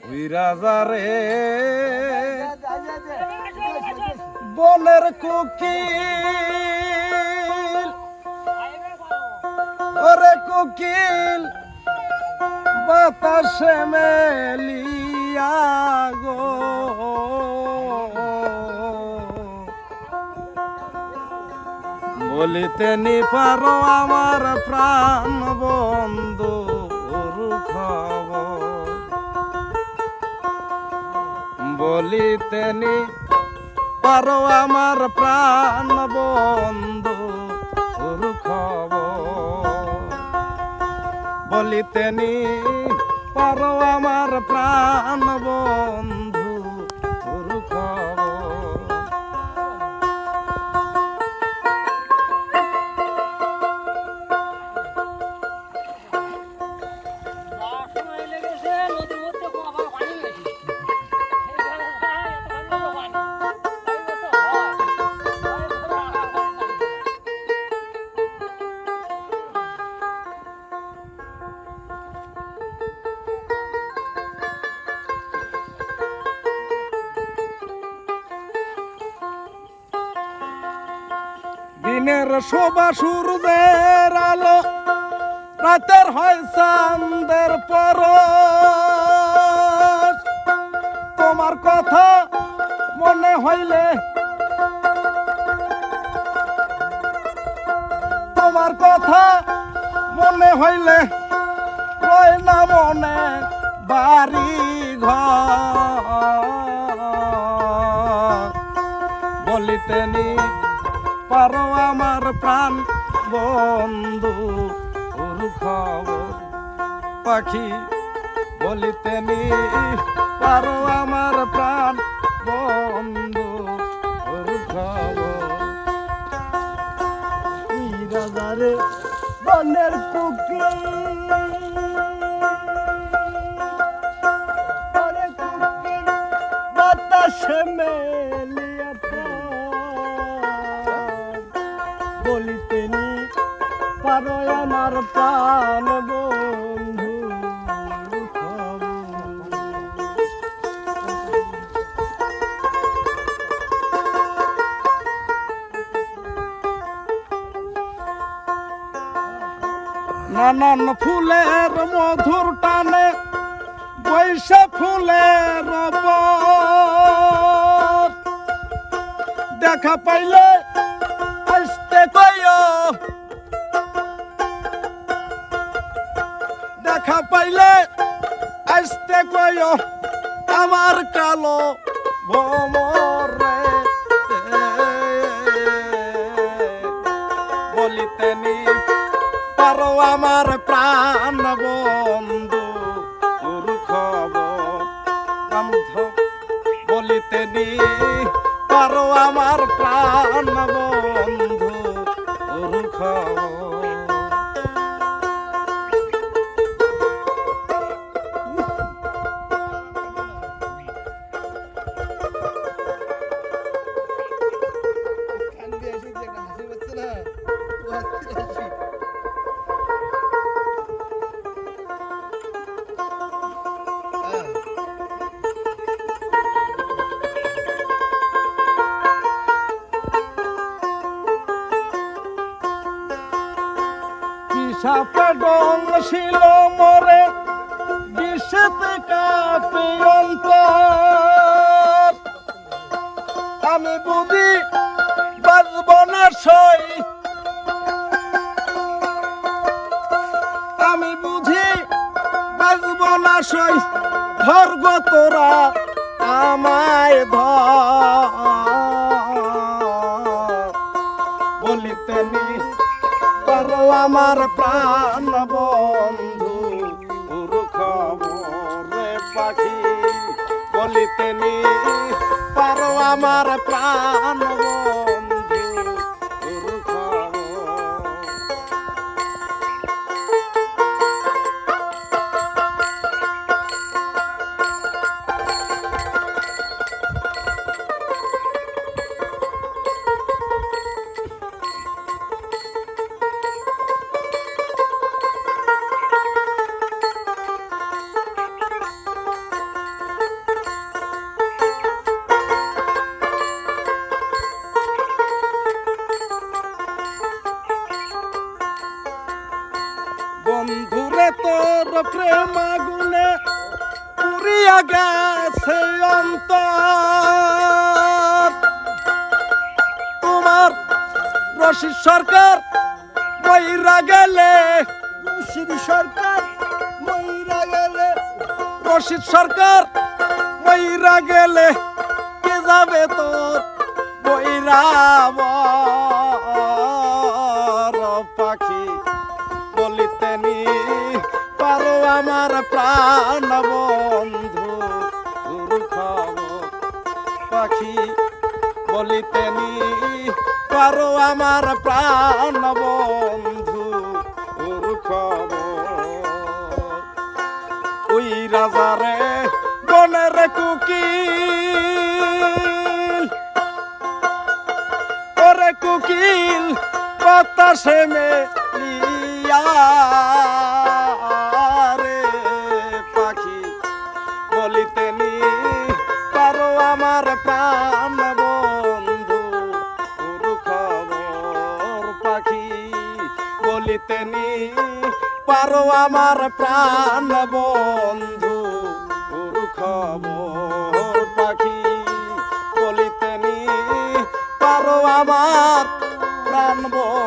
ওই রাজারে বনের কোকিল, ওরে কোকিল বাতাসে মেলিয়া গো, বলিতে নি পারো আমার প্রাণ বন্ধুর খবর, বলিতে নি পারো আমার প্রাণ বন্ধুর খবর, বলিতে নি পারো আমার প্রাণ বন্ধুর খবর। দিনের শোভা সূর্যের আলো, রাতের হয় চাঁদের পরশ, তোমার কথা মনে হইলে, তোমার কথা মনে হইলে রয় না মনে বাড়ি ঘর, বলিতে নি পারো আমার প্রাণ বন্ধু ওর খবর, পাখি বলিতে নি পারো আমার প্রাণ বন্ধু ওর খবর। রাজারে বনের কোকিল, ওরে কোকিল বাতাসে মেলিয়া প্রাণ, বলিতে নি পারো আমার প্রাণ বন্ধু খবর। নানান ফুলের মধুর টানে বৈশা ফুলের রবর, দেখা পাইলে আসতে কইও, দেখা পাইলে আসতে কইও আমার কালো ভ্রমরে, বলিতে নি পারো আমার প্রাণ বন্ধু ওর খবর, বলিতে নি পারো আমার প্রাণ বন্ধু ওর খবর। সাপে ডং ছিল মরে বিষেতে কাঁপে অন্তর, আমি বুঝি বাজব না সই, আমি বুঝি বাজব না সই, ধর গো তোরা আমায় ধর, বলিতে নি পারো আমার প্রাণ বন্ধু ওর খবর, পাখি বলিতে নি পারো আমার প্রাণ বন্ধু ওর খবর। গেছে অন্তর তোমার রশিদ সরকার মইরা গেলে রশিদ সরকার মইরা গেলে রশিদ সরকার মইরা গেলে কে যাবে তোর বৈরাবর পাখি বলিতে নি পারো আমার প্রাণ বন্ধু খবর পাখি বলিতে নি পারো আমার প্রাণ বন্ধু খবর ওই রাজারে বনের কুকিল ওরে কুকিল বাতাসে মেলিয়া রে পাখি বলিতে নি পারো আমার প্রাণ বন্ধু খবর পাখি বলিতে নি পারো আমার প্রাণ বন্ধু খবর পাখি বলিতে নি পারো আমার প্রাণ বন্ধু